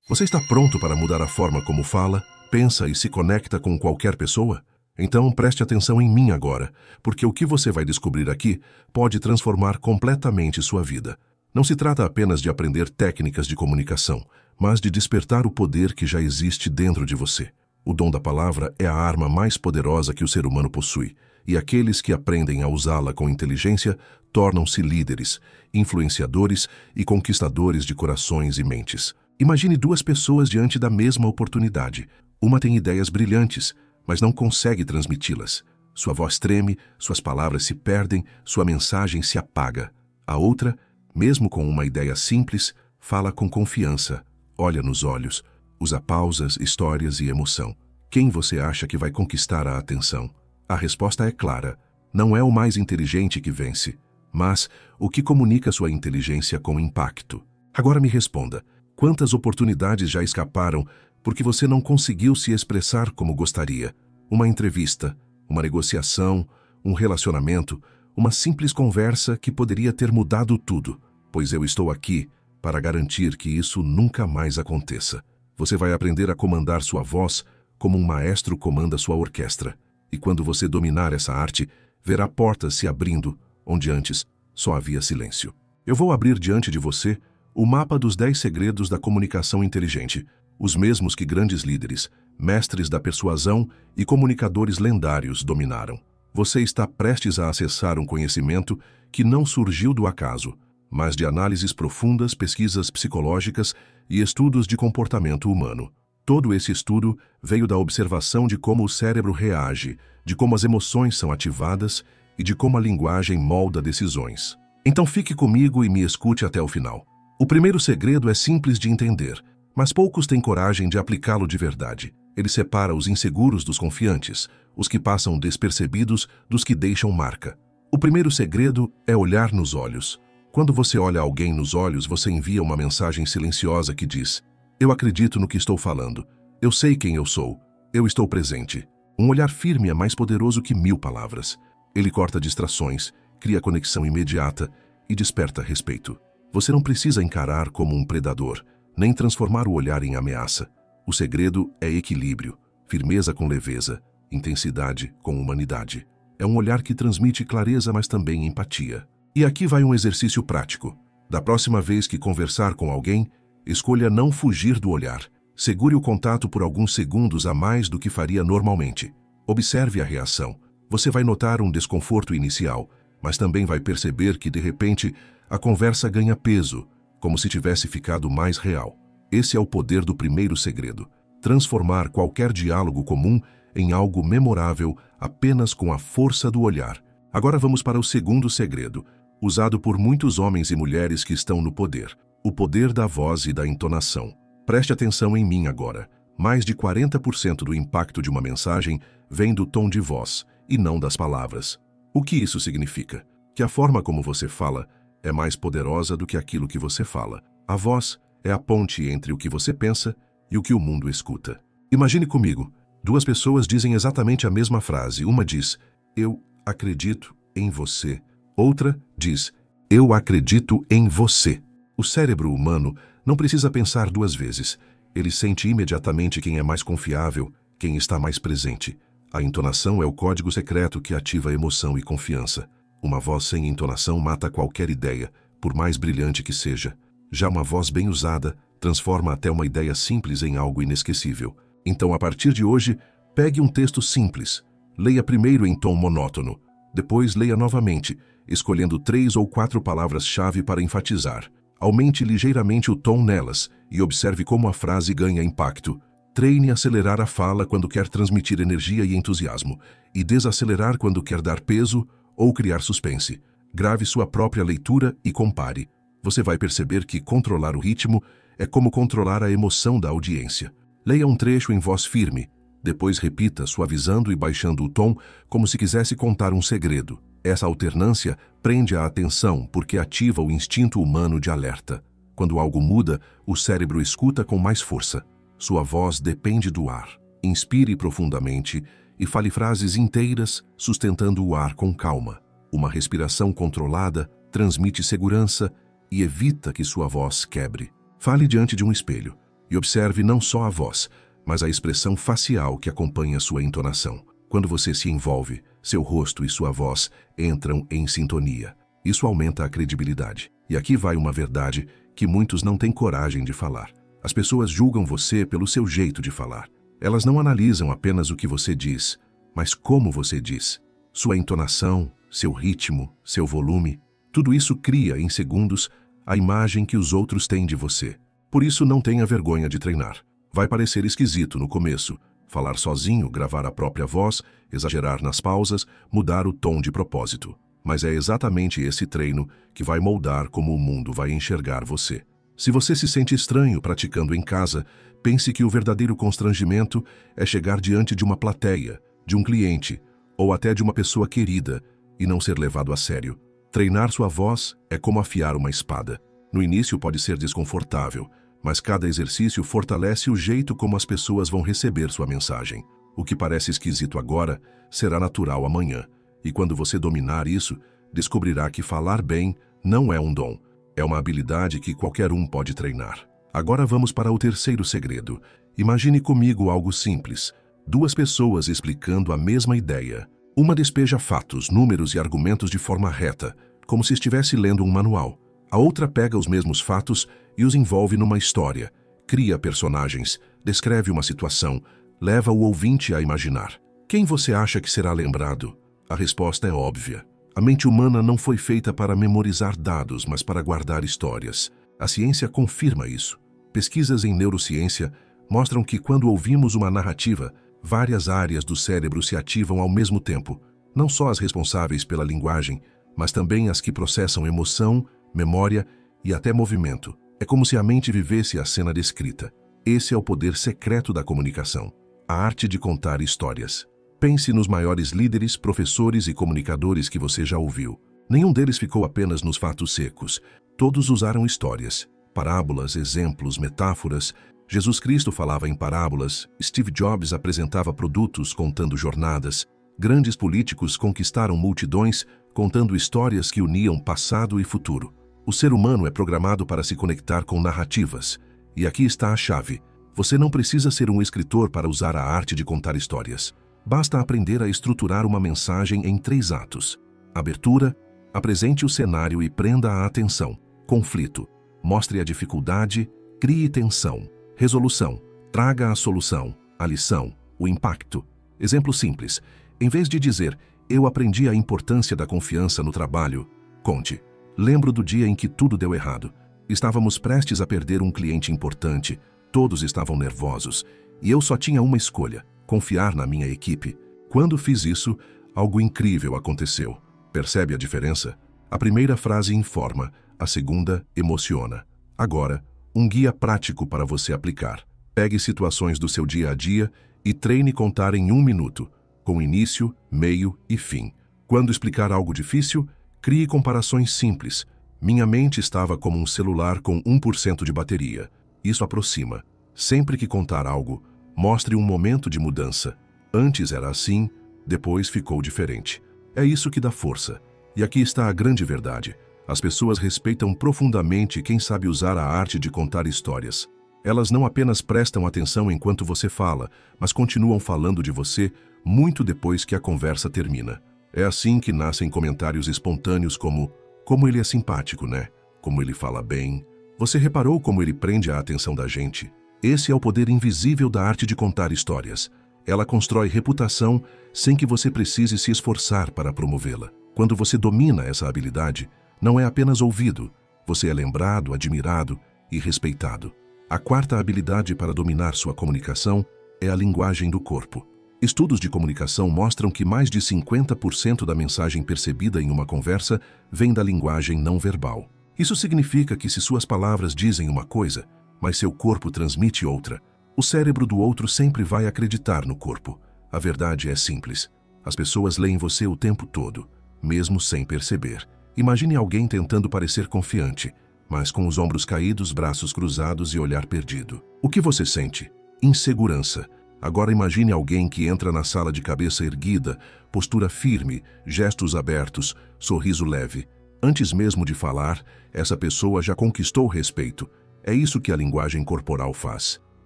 Você está pronto para mudar a forma como fala, pensa e se conecta com qualquer pessoa? Então preste atenção em mim agora, porque o que você vai descobrir aqui pode transformar completamente sua vida. Não se trata apenas de aprender técnicas de comunicação, mas de despertar o poder que já existe dentro de você. O dom da palavra é a arma mais poderosa que o ser humano possui, e aqueles que aprendem a usá-la com inteligência tornam-se líderes, influenciadores e conquistadores de corações e mentes. Imagine duas pessoas diante da mesma oportunidade. Uma tem ideias brilhantes, mas não consegue transmiti-las. Sua voz treme, suas palavras se perdem, sua mensagem se apaga. A outra, mesmo com uma ideia simples, fala com confiança, olha nos olhos, usa pausas, histórias e emoção. Quem você acha que vai conquistar a atenção? A resposta é clara. Não é o mais inteligente que vence, mas o que comunica sua inteligência com impacto. Agora me responda. Quantas oportunidades já escaparam porque você não conseguiu se expressar como gostaria? Uma entrevista, uma negociação, um relacionamento, uma simples conversa que poderia ter mudado tudo. Pois eu estou aqui para garantir que isso nunca mais aconteça. Você vai aprender a comandar sua voz como um maestro comanda sua orquestra. E quando você dominar essa arte, verá portas se abrindo onde antes só havia silêncio. Eu vou abrir diante de você o mapa dos 10 segredos da comunicação inteligente, os mesmos que grandes líderes, mestres da persuasão e comunicadores lendários dominaram. Você está prestes a acessar um conhecimento que não surgiu do acaso, mas de análises profundas, pesquisas psicológicas e estudos de comportamento humano. Todo esse estudo veio da observação de como o cérebro reage, de como as emoções são ativadas e de como a linguagem molda decisões. Então fique comigo e me escute até o final. O primeiro segredo é simples de entender, mas poucos têm coragem de aplicá-lo de verdade. Ele separa os inseguros dos confiantes, os que passam despercebidos dos que deixam marca. O primeiro segredo é olhar nos olhos. Quando você olha alguém nos olhos, você envia uma mensagem silenciosa que diz: eu acredito no que estou falando. Eu sei quem eu sou. Eu estou presente. Um olhar firme é mais poderoso que 1000 palavras. Ele corta distrações, cria conexão imediata e desperta respeito. Você não precisa encarar como um predador, nem transformar o olhar em ameaça. O segredo é equilíbrio, firmeza com leveza, intensidade com humanidade. É um olhar que transmite clareza, mas também empatia. E aqui vai um exercício prático. Da próxima vez que conversar com alguém, escolha não fugir do olhar. Segure o contato por alguns segundos a mais do que faria normalmente. Observe a reação. Você vai notar um desconforto inicial, mas também vai perceber que, de repente, a conversa ganha peso, como se tivesse ficado mais real. Esse é o poder do primeiro segredo. Transformar qualquer diálogo comum em algo memorável apenas com a força do olhar. Agora vamos para o segundo segredo, usado por muitos homens e mulheres que estão no poder. O poder da voz e da entonação. Preste atenção em mim agora. Mais de 40% do impacto de uma mensagem vem do tom de voz, e não das palavras. O que isso significa? Que a forma como você fala é mais poderosa do que aquilo que você fala. A voz é a ponte entre o que você pensa e o que o mundo escuta. Imagine comigo, duas pessoas dizem exatamente a mesma frase. Uma diz, eu acredito em você. Outra diz, eu acredito em você. O cérebro humano não precisa pensar duas vezes. Ele sente imediatamente quem é mais confiável, quem está mais presente. A entonação é o código secreto que ativa emoção e confiança. Uma voz sem entonação mata qualquer ideia, por mais brilhante que seja. Já uma voz bem usada transforma até uma ideia simples em algo inesquecível. Então, a partir de hoje, pegue um texto simples. Leia primeiro em tom monótono. Depois leia novamente, escolhendo 3 ou 4 palavras-chave para enfatizar. Aumente ligeiramente o tom nelas e observe como a frase ganha impacto. Treine acelerar a fala quando quer transmitir energia e entusiasmo, e desacelerar quando quer dar peso ou criar suspense. Grave sua própria leitura e compare. Você vai perceber que controlar o ritmo é como controlar a emoção da audiência. Leia um trecho em voz firme, depois repita, suavizando e baixando o tom, como se quisesse contar um segredo. Essa alternância prende a atenção porque ativa o instinto humano de alerta. Quando algo muda, o cérebro escuta com mais força. Sua voz depende do ar. Inspire profundamente e fale frases inteiras, sustentando o ar com calma. Uma respiração controlada transmite segurança e evita que sua voz quebre. Fale diante de um espelho. E observe não só a voz, mas a expressão facial que acompanha sua entonação. Quando você se envolve, seu rosto e sua voz entram em sintonia. Isso aumenta a credibilidade. E aqui vai uma verdade que muitos não têm coragem de falar. As pessoas julgam você pelo seu jeito de falar. Elas não analisam apenas o que você diz, mas como você diz. Sua entonação, seu ritmo, seu volume, tudo isso cria, em segundos, a imagem que os outros têm de você. Por isso, não tenha vergonha de treinar. Vai parecer esquisito no começo. Falar sozinho, gravar a própria voz, exagerar nas pausas, mudar o tom de propósito. Mas é exatamente esse treino que vai moldar como o mundo vai enxergar você. Se você se sente estranho praticando em casa, pense que o verdadeiro constrangimento é chegar diante de uma plateia, de um cliente, ou até de uma pessoa querida, e não ser levado a sério. Treinar sua voz é como afiar uma espada. No início pode ser desconfortável, mas cada exercício fortalece o jeito como as pessoas vão receber sua mensagem. O que parece esquisito agora será natural amanhã. E quando você dominar isso, descobrirá que falar bem não é um dom. É uma habilidade que qualquer um pode treinar. Agora vamos para o terceiro segredo. Imagine comigo algo simples. Duas pessoas explicando a mesma ideia. Uma despeja fatos, números e argumentos de forma reta, como se estivesse lendo um manual. A outra pega os mesmos fatos e os envolve numa história. Cria personagens, descreve uma situação, leva o ouvinte a imaginar. Quem você acha que será lembrado? A resposta é óbvia. A mente humana não foi feita para memorizar dados, mas para guardar histórias. A ciência confirma isso. Pesquisas em neurociência mostram que quando ouvimos uma narrativa, várias áreas do cérebro se ativam ao mesmo tempo. Não só as responsáveis pela linguagem, mas também as que processam emoção, memória e até movimento. É como se a mente vivesse a cena descrita. Esse é o poder secreto da comunicação, a arte de contar histórias. Pense nos maiores líderes, professores e comunicadores que você já ouviu. Nenhum deles ficou apenas nos fatos secos. Todos usaram histórias, parábolas, exemplos, metáforas. Jesus Cristo falava em parábolas, Steve Jobs apresentava produtos contando jornadas. Grandes políticos conquistaram multidões contando histórias que uniam passado e futuro. O ser humano é programado para se conectar com narrativas. E aqui está a chave. Você não precisa ser um escritor para usar a arte de contar histórias. Basta aprender a estruturar uma mensagem em 3 atos. Abertura, apresente o cenário e prenda a atenção. Conflito, mostre a dificuldade, crie tensão. Resolução, traga a solução, a lição, o impacto. Exemplo simples. Em vez de dizer, eu aprendi a importância da confiança no trabalho, conte. Lembro do dia em que tudo deu errado. Estávamos prestes a perder um cliente importante, todos estavam nervosos, e eu só tinha uma escolha: confiar na minha equipe. Quando fiz isso, algo incrível aconteceu. Percebe a diferença? A primeira frase informa, a segunda emociona. Agora, um guia prático para você aplicar. Pegue situações do seu dia a dia e treine contar em 1 minuto, com início, meio e fim. Quando explicar algo difícil, crie comparações simples. Minha mente estava como um celular com 1% de bateria. Isso aproxima. Sempre que contar algo, mostre um momento de mudança. Antes era assim, depois ficou diferente. É isso que dá força. E aqui está a grande verdade. As pessoas respeitam profundamente quem sabe usar a arte de contar histórias. Elas não apenas prestam atenção enquanto você fala, mas continuam falando de você muito depois que a conversa termina. É assim que nascem comentários espontâneos como ele é simpático, né? Como ele fala bem. Você reparou como ele prende a atenção da gente? Esse é o poder invisível da arte de contar histórias. Ela constrói reputação sem que você precise se esforçar para promovê-la. Quando você domina essa habilidade, não é apenas ouvido, você é lembrado, admirado e respeitado. A quarta habilidade para dominar sua comunicação é a linguagem do corpo. Estudos de comunicação mostram que mais de 50% da mensagem percebida em uma conversa vem da linguagem não verbal. Isso significa que se suas palavras dizem uma coisa, mas seu corpo transmite outra, o cérebro do outro sempre vai acreditar no corpo. A verdade é simples. As pessoas leem você o tempo todo, mesmo sem perceber. Imagine alguém tentando parecer confiante, mas com os ombros caídos, braços cruzados e olhar perdido. O que você sente? Insegurança. Agora imagine alguém que entra na sala de cabeça erguida, postura firme, gestos abertos, sorriso leve. Antes mesmo de falar, essa pessoa já conquistou o respeito. É isso que a linguagem corporal faz.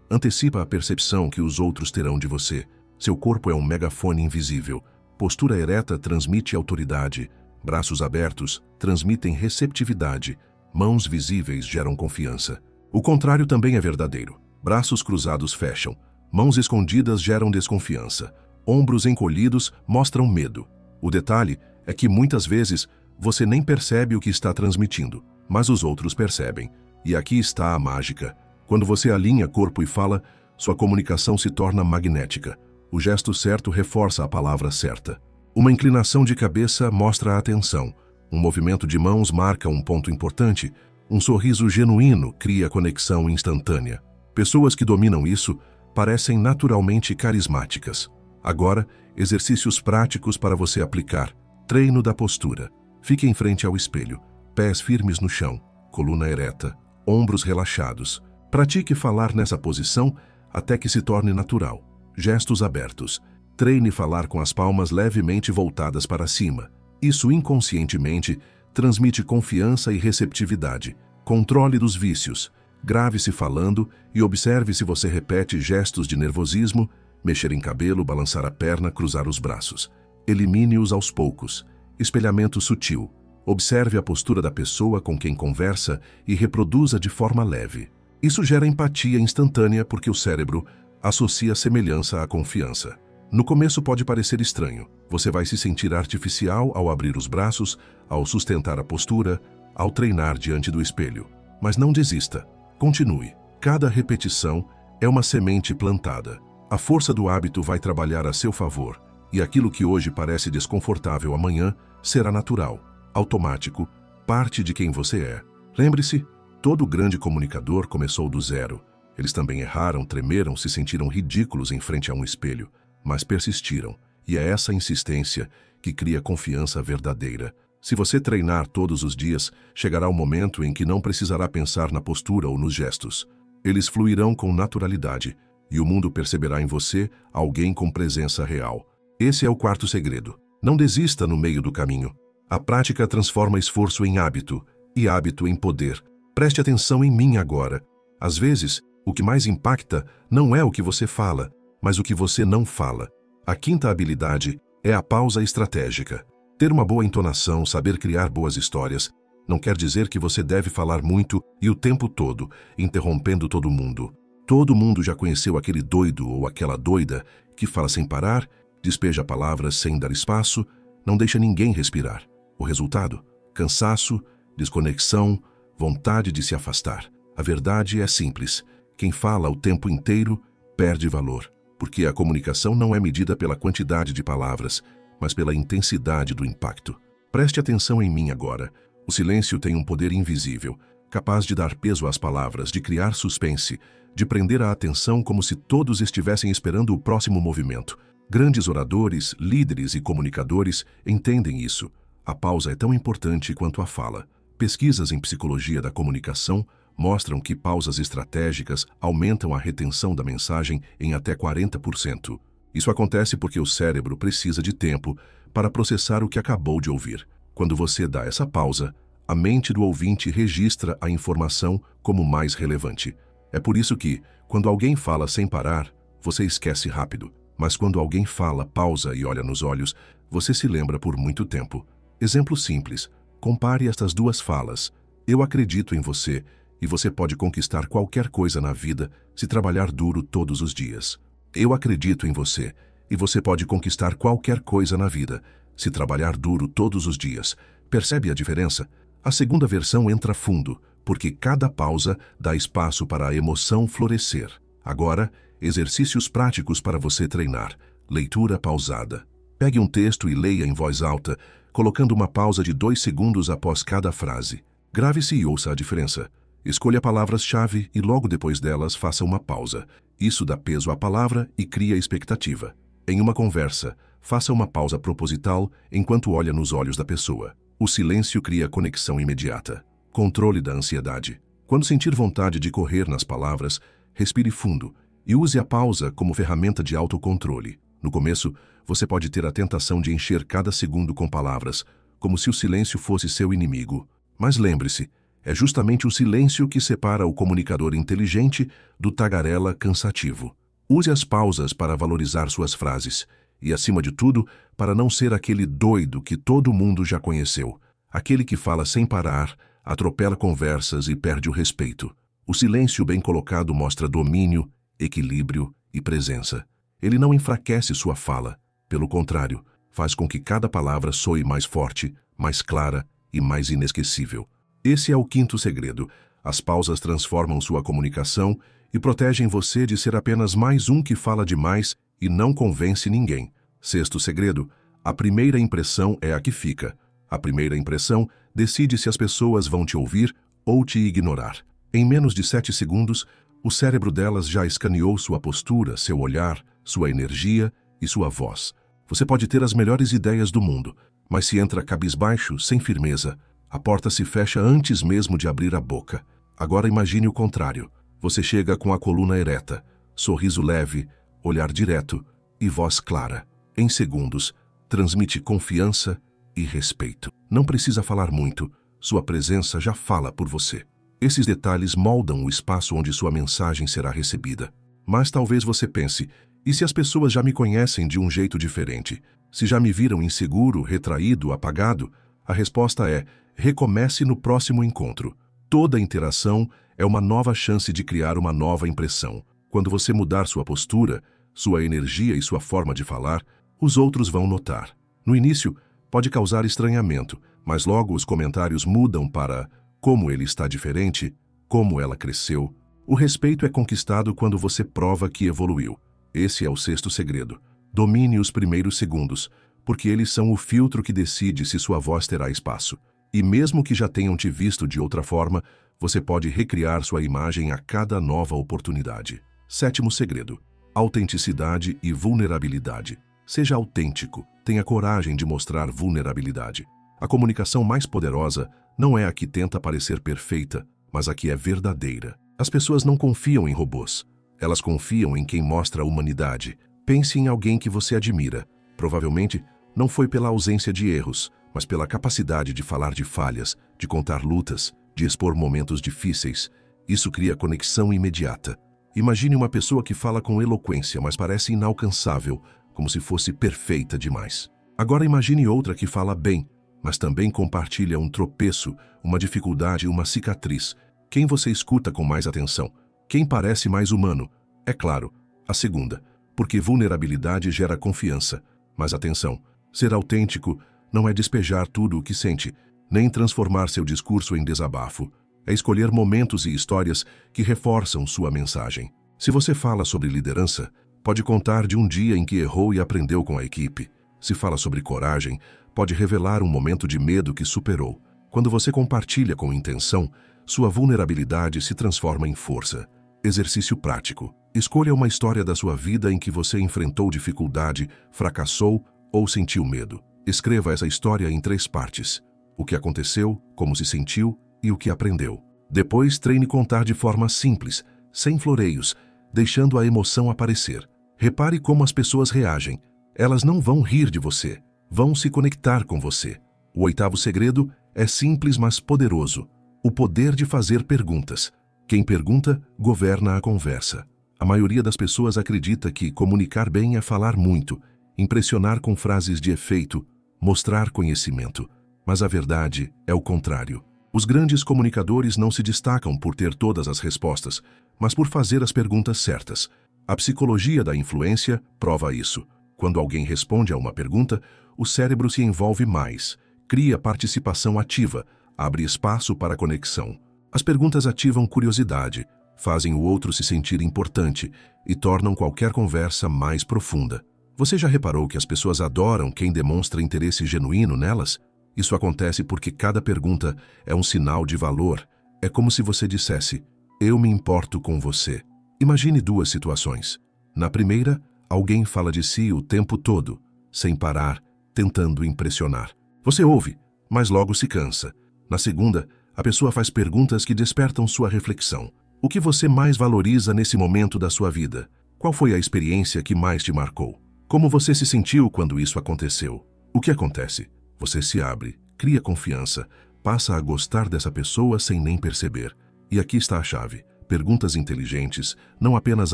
Antecipa a percepção que os outros terão de você. Seu corpo é um megafone invisível. Postura ereta transmite autoridade. Braços abertos transmitem receptividade. Mãos visíveis geram confiança. O contrário também é verdadeiro. Braços cruzados fecham. Mãos escondidas geram desconfiança. Ombros encolhidos mostram medo. O detalhe é que muitas vezes você nem percebe o que está transmitindo, mas os outros percebem. E aqui está a mágica. Quando você alinha corpo e fala, sua comunicação se torna magnética. O gesto certo reforça a palavra certa. Uma inclinação de cabeça mostra a atenção. Um movimento de mãos marca um ponto importante. Um sorriso genuíno cria conexão instantânea. Pessoas que dominam isso parecem naturalmente carismáticas. Agora, exercícios práticos para você aplicar. Treino da postura. Fique em frente ao espelho. Pés firmes no chão. Coluna ereta. Ombros relaxados. Pratique falar nessa posição até que se torne natural. Gestos abertos. Treine falar com as palmas levemente voltadas para cima. Isso inconscientemente transmite confiança e receptividade. Controle dos vícios. Grave-se falando e observe se você repete gestos de nervosismo, mexer em cabelo, balançar a perna, cruzar os braços. Elimine-os aos poucos. Espelhamento sutil. Observe a postura da pessoa com quem conversa e reproduza de forma leve. Isso gera empatia instantânea porque o cérebro associa semelhança à confiança. No começo pode parecer estranho. Você vai se sentir artificial ao abrir os braços, ao sustentar a postura, ao treinar diante do espelho. Mas não desista. Continue. Cada repetição é uma semente plantada. A força do hábito vai trabalhar a seu favor, e aquilo que hoje parece desconfortável amanhã será natural, automático, parte de quem você é. Lembre-se, todo grande comunicador começou do zero. Eles também erraram, tremeram, se sentiram ridículos em frente a um espelho, mas persistiram, e é essa insistência que cria confiança verdadeira. Se você treinar todos os dias, chegará o momento em que não precisará pensar na postura ou nos gestos. Eles fluirão com naturalidade, e o mundo perceberá em você alguém com presença real. Esse é o quarto segredo. Não desista no meio do caminho. A prática transforma esforço em hábito, e hábito em poder. Preste atenção em mim agora. Às vezes, o que mais impacta não é o que você fala, mas o que você não fala. A quinta habilidade é a pausa estratégica. Ter uma boa entonação, saber criar boas histórias, não quer dizer que você deve falar muito e o tempo todo, interrompendo todo mundo. Todo mundo já conheceu aquele doido ou aquela doida que fala sem parar, despeja palavras sem dar espaço, não deixa ninguém respirar. O resultado? Cansaço, desconexão, vontade de se afastar. A verdade é simples. Quem fala o tempo inteiro perde valor, porque a comunicação não é medida pela quantidade de palavras, mas pela intensidade do impacto. Preste atenção em mim agora. O silêncio tem um poder invisível, capaz de dar peso às palavras, de criar suspense, de prender a atenção como se todos estivessem esperando o próximo movimento. Grandes oradores, líderes e comunicadores entendem isso. A pausa é tão importante quanto a fala. Pesquisas em psicologia da comunicação mostram que pausas estratégicas aumentam a retenção da mensagem em até 40%. Isso acontece porque o cérebro precisa de tempo para processar o que acabou de ouvir. Quando você dá essa pausa, a mente do ouvinte registra a informação como mais relevante. É por isso que, quando alguém fala sem parar, você esquece rápido. Mas quando alguém fala, pausa e olha nos olhos, você se lembra por muito tempo. Exemplo simples. Compare estas duas falas. Eu acredito em você e você pode conquistar qualquer coisa na vida se trabalhar duro todos os dias. Eu acredito em você e você pode conquistar qualquer coisa na vida se trabalhar duro todos os dias. Percebe a diferença? A segunda versão entra fundo, porque cada pausa dá espaço para a emoção florescer. Agora, exercícios práticos para você treinar. Leitura pausada. Pegue um texto e leia em voz alta, colocando uma pausa de 2 segundos após cada frase. Grave-se e ouça a diferença. Escolha palavras-chave e logo depois delas faça uma pausa. Isso dá peso à palavra e cria expectativa. Em uma conversa, faça uma pausa proposital enquanto olha nos olhos da pessoa. O silêncio cria conexão imediata. Controle da ansiedade. Quando sentir vontade de correr nas palavras, respire fundo e use a pausa como ferramenta de autocontrole. No começo, você pode ter a tentação de encher cada segundo com palavras, como se o silêncio fosse seu inimigo. Mas lembre-se, É justamente o silêncio que separa o comunicador inteligente do tagarela cansativo. Use as pausas para valorizar suas frases e, acima de tudo, para não ser aquele doido que todo mundo já conheceu, aquele que fala sem parar, atropela conversas e perde o respeito. O silêncio bem colocado mostra domínio, equilíbrio e presença. Ele não enfraquece sua fala, pelo contrário, faz com que cada palavra soe mais forte, mais clara e mais inesquecível. Esse é o quinto segredo. As pausas transformam sua comunicação e protegem você de ser apenas mais um que fala demais e não convence ninguém. Sexto segredo: a primeira impressão é a que fica. A primeira impressão decide se as pessoas vão te ouvir ou te ignorar. Em menos de 7 segundos, o cérebro delas já escaneou sua postura, seu olhar, sua energia e sua voz. Você pode ter as melhores ideias do mundo, mas se entra cabisbaixo, sem firmeza, a porta se fecha antes mesmo de abrir a boca. Agora imagine o contrário. Você chega com a coluna ereta, sorriso leve, olhar direto e voz clara. Em segundos, transmite confiança e respeito. Não precisa falar muito, sua presença já fala por você. Esses detalhes moldam o espaço onde sua mensagem será recebida. Mas talvez você pense: e se as pessoas já me conhecem de um jeito diferente? Se já me viram inseguro, retraído, apagado? A resposta é: recomece no próximo encontro. Toda interação é uma nova chance de criar uma nova impressão. Quando você mudar sua postura, sua energia e sua forma de falar, os outros vão notar. No início, pode causar estranhamento, mas logo os comentários mudam para como ele está diferente, como ela cresceu. O respeito é conquistado quando você prova que evoluiu. Esse é o sexto segredo. Domine os primeiros segundos, porque eles são o filtro que decide se sua voz terá espaço. E mesmo que já tenham te visto de outra forma, você pode recriar sua imagem a cada nova oportunidade. Sétimo segredo: autenticidade e vulnerabilidade. Seja autêntico, tenha coragem de mostrar vulnerabilidade. A comunicação mais poderosa não é a que tenta parecer perfeita, mas a que é verdadeira. As pessoas não confiam em robôs. Elas confiam em quem mostra humanidade. Pense em alguém que você admira. Provavelmente, não foi pela ausência de erros, mas pela capacidade de falar de falhas, de contar lutas, de expor momentos difíceis. Isso cria conexão imediata. Imagine uma pessoa que fala com eloquência, mas parece inalcançável, como se fosse perfeita demais. Agora imagine outra que fala bem, mas também compartilha um tropeço, uma dificuldade e uma cicatriz. Quem você escuta com mais atenção? Quem parece mais humano? É claro, a segunda, porque vulnerabilidade gera confiança. Mas atenção, ser autêntico não é despejar tudo o que sente, nem transformar seu discurso em desabafo. É escolher momentos e histórias que reforçam sua mensagem. Se você fala sobre liderança, pode contar de um dia em que errou e aprendeu com a equipe. Se fala sobre coragem, pode revelar um momento de medo que superou. Quando você compartilha com intenção, sua vulnerabilidade se transforma em força. Exercício prático. Escolha uma história da sua vida em que você enfrentou dificuldade, fracassou ou sentiu medo. Escreva essa história em 3 partes: o que aconteceu, como se sentiu e o que aprendeu. Depois, treine contar de forma simples, sem floreios, deixando a emoção aparecer. Repare como as pessoas reagem. Elas não vão rir de você, vão se conectar com você. O 8º segredo é simples, mas poderoso: o poder de fazer perguntas. Quem pergunta, governa a conversa. A maioria das pessoas acredita que comunicar bem é falar muito, impressionar com frases de efeito, mostrar conhecimento. Mas a verdade é o contrário. Os grandes comunicadores não se destacam por ter todas as respostas, mas por fazer as perguntas certas. A psicologia da influência prova isso. Quando alguém responde a uma pergunta, o cérebro se envolve mais, cria participação ativa, abre espaço para conexão. As perguntas ativam curiosidade, fazem o outro se sentir importante e tornam qualquer conversa mais profunda. Você já reparou que as pessoas adoram quem demonstra interesse genuíno nelas? Isso acontece porque cada pergunta é um sinal de valor. É como se você dissesse: eu me importo com você. Imagine 2 situações. Na primeira, alguém fala de si o tempo todo, sem parar, tentando impressionar. Você ouve, mas logo se cansa. Na segunda, a pessoa faz perguntas que despertam sua reflexão. O que você mais valoriza nesse momento da sua vida? Qual foi a experiência que mais te marcou? Como você se sentiu quando isso aconteceu? O que acontece? Você se abre, cria confiança, Passa a gostar dessa pessoa sem nem perceber. E aqui está a chave. Perguntas inteligentes não apenas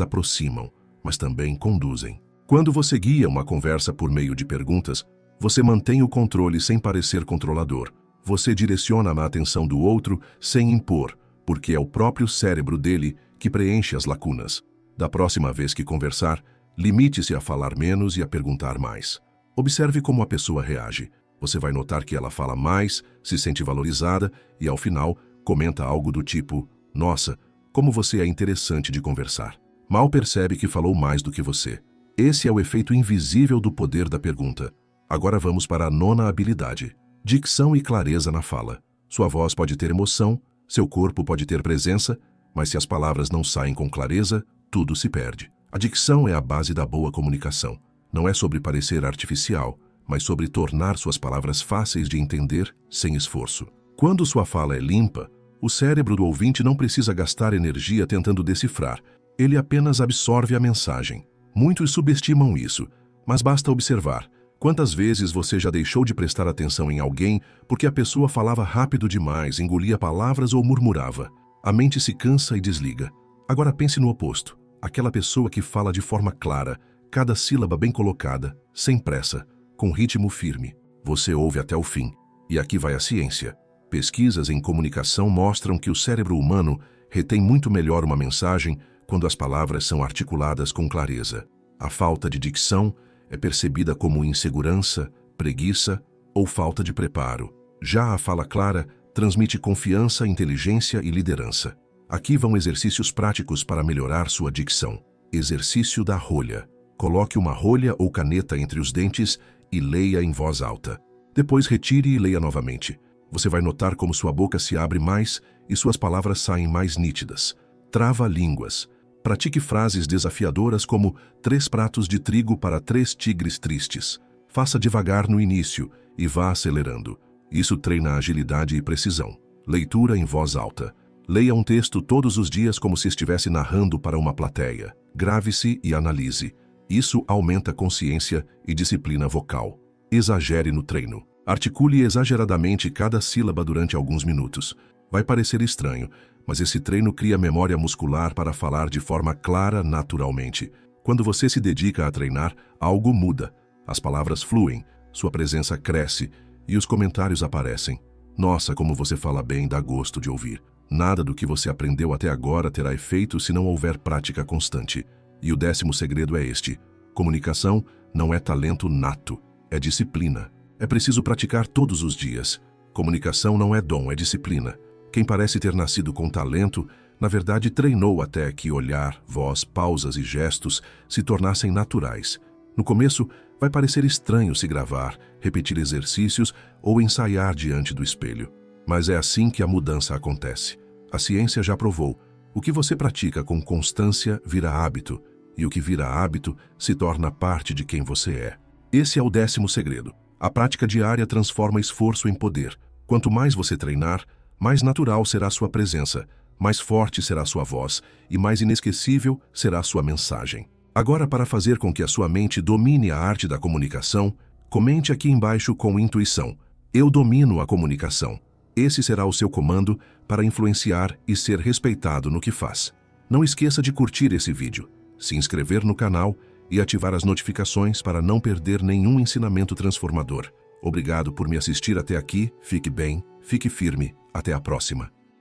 aproximam, mas também conduzem. Quando você guia uma conversa por meio de perguntas, você mantém o controle sem parecer controlador. Você direciona a atenção do outro sem impor, porque é o próprio cérebro dele que preenche as lacunas. Da próxima vez que conversar, limite-se a falar menos e a perguntar mais. Observe como a pessoa reage. Você vai notar que ela fala mais, se sente valorizada e, ao final, comenta algo do tipo: "Nossa, como você é interessante de conversar." Mal percebe que falou mais do que você. Esse é o efeito invisível do poder da pergunta. Agora vamos para a nona habilidade: dicção e clareza na fala. Sua voz pode ter emoção, seu corpo pode ter presença, mas se as palavras não saem com clareza, tudo se perde. A dicção é a base da boa comunicação. Não é sobre parecer artificial, mas sobre tornar suas palavras fáceis de entender sem esforço. Quando sua fala é limpa, o cérebro do ouvinte não precisa gastar energia tentando decifrar. Ele apenas absorve a mensagem. Muitos subestimam isso, mas basta observar. Quantas vezes você já deixou de prestar atenção em alguém porque a pessoa falava rápido demais, engolia palavras ou murmurava? A mente se cansa e desliga. Agora pense no oposto. Aquela pessoa que fala de forma clara, cada sílaba bem colocada, sem pressa, com ritmo firme. Você ouve até o fim. E aqui vai a ciência. Pesquisas em comunicação mostram que o cérebro humano retém muito melhor uma mensagem quando as palavras são articuladas com clareza. A falta de dicção é percebida como insegurança, preguiça ou falta de preparo. Já a fala clara transmite confiança, inteligência e liderança. Aqui vão exercícios práticos para melhorar sua dicção. Exercício da rolha. Coloque uma rolha ou caneta entre os dentes e leia em voz alta. Depois retire e leia novamente. Você vai notar como sua boca se abre mais e suas palavras saem mais nítidas. Trava-línguas. Pratique frases desafiadoras como 3 pratos de trigo para 3 tigres tristes. Faça devagar no início e vá acelerando. Isso treina agilidade e precisão. Leitura em voz alta. Leia um texto todos os dias como se estivesse narrando para uma plateia. Grave-se e analise. Isso aumenta consciência e disciplina vocal. Exagere no treino. Articule exageradamente cada sílaba durante alguns minutos. Vai parecer estranho, mas esse treino cria memória muscular para falar de forma clara naturalmente. Quando você se dedica a treinar, algo muda. As palavras fluem, sua presença cresce e os comentários aparecem. Nossa, como você fala bem, dá gosto de ouvir. Nada do que você aprendeu até agora terá efeito se não houver prática constante. E o 10º segredo é este: comunicação não é talento nato, é disciplina. É preciso praticar todos os dias. Comunicação não é dom, é disciplina. Quem parece ter nascido com talento, na verdade treinou até que olhar, voz, pausas e gestos se tornassem naturais. No começo, vai parecer estranho se gravar, repetir exercícios ou ensaiar diante do espelho. Mas é assim que a mudança acontece. A ciência já provou. O que você pratica com constância vira hábito, e o que vira hábito se torna parte de quem você é. Esse é o 10º segredo. A prática diária transforma esforço em poder. Quanto mais você treinar, mais natural será sua presença, mais forte será sua voz e mais inesquecível será sua mensagem. Agora, para fazer com que a sua mente domine a arte da comunicação, comente aqui embaixo com intuição: eu domino a comunicação. Esse será o seu comando para influenciar e ser respeitado no que faz. Não esqueça de curtir esse vídeo, se inscrever no canal e ativar as notificações para não perder nenhum ensinamento transformador. Obrigado por me assistir até aqui, fique bem, fique firme, até a próxima.